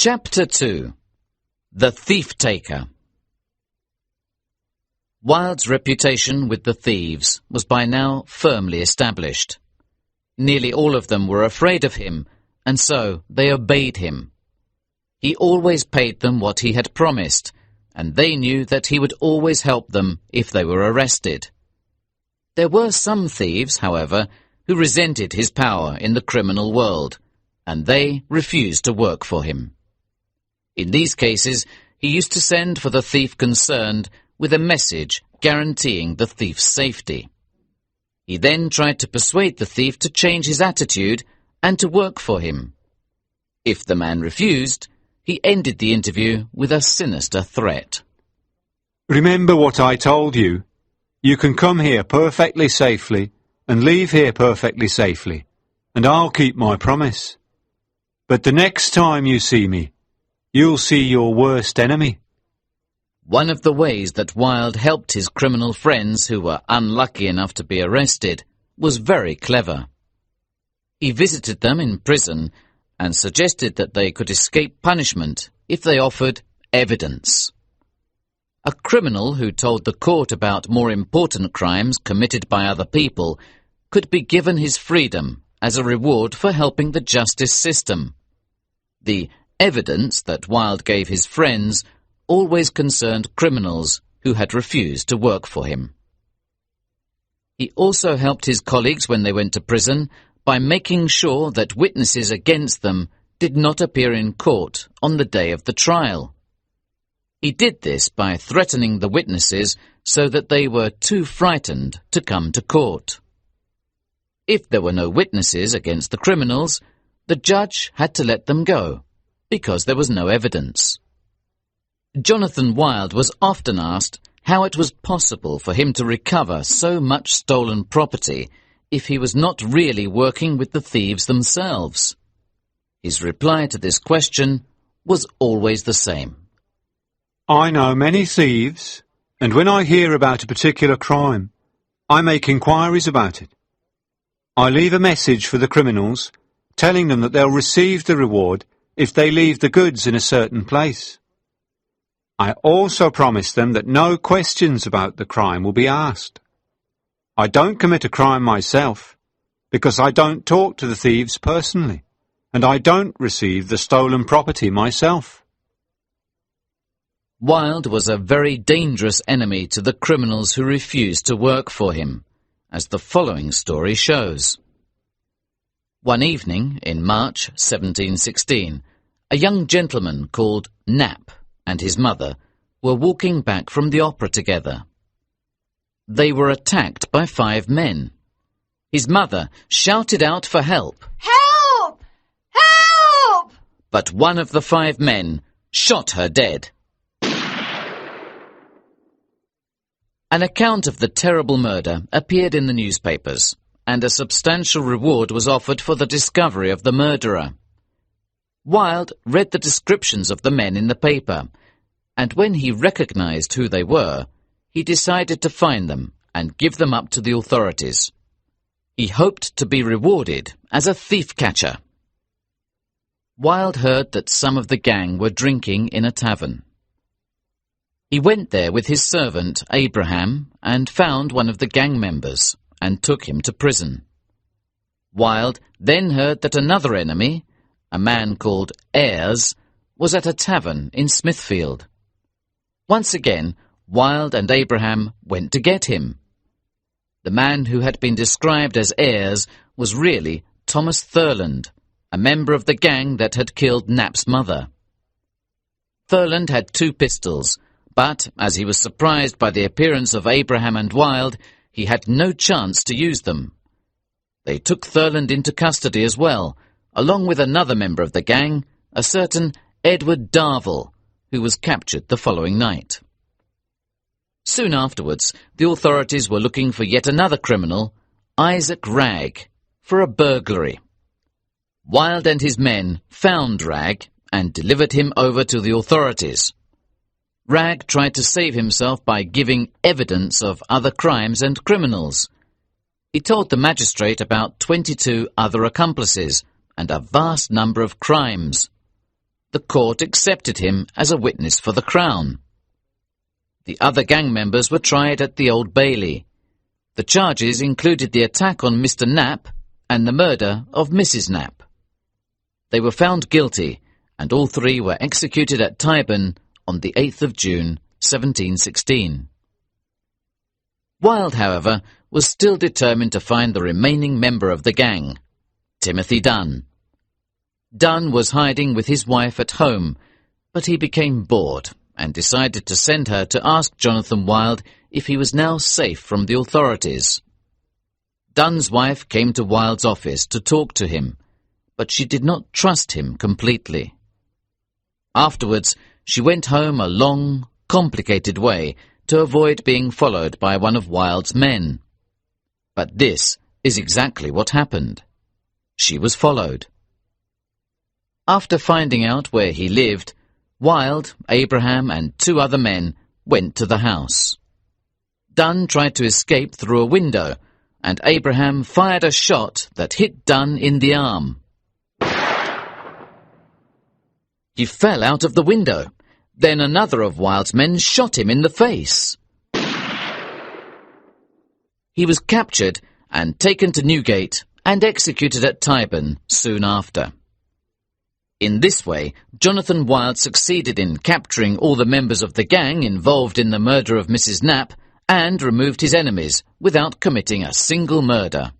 Chapter 2. The Thief-Taker. Wilde's reputation with the thieves was by now firmly established. Nearly all of them were afraid of him, and so they obeyed him. He always paid them what he had promised, and they knew that he would always help them if they were arrested. There were some thieves, however, who resented his power in the criminal world, and they refused to work for him. In these cases, he used to send for the thief concerned with a message guaranteeing the thief's safety. He then tried to persuade the thief to change his attitude and to work for him. If the man refused, he ended the interview with a sinister threat. Remember what I told you. You can come here perfectly safely and leave here perfectly safely, and I'll keep my promise. But the next time you see me, you'll see your worst enemy. One of the ways that Wilde helped his criminal friends who were unlucky enough to be arrested was very clever. He visited them in prison and suggested that they could escape punishment if they offered evidence. A criminal who told the court about more important crimes committed by other people could be given his freedom as a reward for helping the justice system. The evidence that Wilde gave his friends always concerned criminals who had refused to work for him. He also helped his colleagues when they went to prison by making sure that witnesses against them did not appear in court on the day of the trial. He did this by threatening the witnesses so that they were too frightened to come to court. If there were no witnesses against the criminals, the judge had to let them go, because there was no evidence. Jonathan Wilde was often asked how it was possible for him to recover so much stolen property if he was not really working with the thieves themselves. His reply to this question was always the same. I know many thieves, and when I hear about a particular crime, I make inquiries about it. I leave a message for the criminals, telling them that they'll receive the reward if they leave the goods in a certain place. I also promise them that no questions about the crime will be asked. I don't commit a crime myself, because I don't talk to the thieves personally, and I don't receive the stolen property myself. Wilde was a very dangerous enemy to the criminals who refused to work for him, as the following story shows. One evening in March 1716, a young gentleman called Knapp and his mother were walking back from the opera together. They were attacked by 5 men. His mother shouted out for help. Help! Help! But one of the 5 men shot her dead. An account of the terrible murder appeared in the newspapers, and a substantial reward was offered for the discovery of the murderer. Wilde read the descriptions of the men in the paper, and when he recognized who they were, he decided to find them and give them up to the authorities. He hoped to be rewarded as a thief-catcher. Wilde heard that some of the gang were drinking in a tavern. He went there with his servant, Abraham, and found one of the gang members and took him to prison. Wilde then heard that another enemy, a man called Ayres, was at a tavern in Smithfield. Once again, Wilde and Abraham went to get him. The man who had been described as Ayres was really Thomas Thurland, a member of the gang that had killed Knapp's mother. Thurland had 2 pistols, but as he was surprised by the appearance of Abraham and Wilde, he had no chance to use them. They took Thurland into custody as well, along with another member of the gang, a certain Edward Darvell, who was captured the following night. Soon afterwards, the authorities were looking for yet another criminal, Isaac Ragg, for a burglary. Wilde and his men found Ragg and delivered him over to the authorities. Ragg tried to save himself by giving evidence of other crimes and criminals. He told the magistrate about 22 other accomplices and a vast number of crimes. the court accepted him as a witness for the Crown. The other gang members were tried at the Old Bailey. The charges included the attack on Mr. Knapp and the murder of Mrs. Knapp. They were found guilty, and all three were executed at Tyburn on the 8th of June, 1716. Wilde, however, was still determined to find the remaining member of the gang, Timothy Dunn. Dunn was hiding with his wife at home, but he became bored and decided to send her to ask Jonathan Wilde if he was now safe from the authorities. Dunn's wife came to Wilde's office to talk to him, but she did not trust him completely. Afterwards, she went home a long, complicated way to avoid being followed by one of Wilde's men. But this is exactly what happened. She was followed. After finding out where he lived, Wilde, Abraham, and 2 other men went to the house. Dunn tried to escape through a window, and Abraham fired a shot that hit Dunn in the arm. He fell out of the window. Then another of Wilde's men shot him in the face. He was captured and taken to Newgate and executed at Tyburn soon after. In this way, Jonathan Wilde succeeded in capturing all the members of the gang involved in the murder of Mrs. Knapp and removed his enemies without committing a single murder.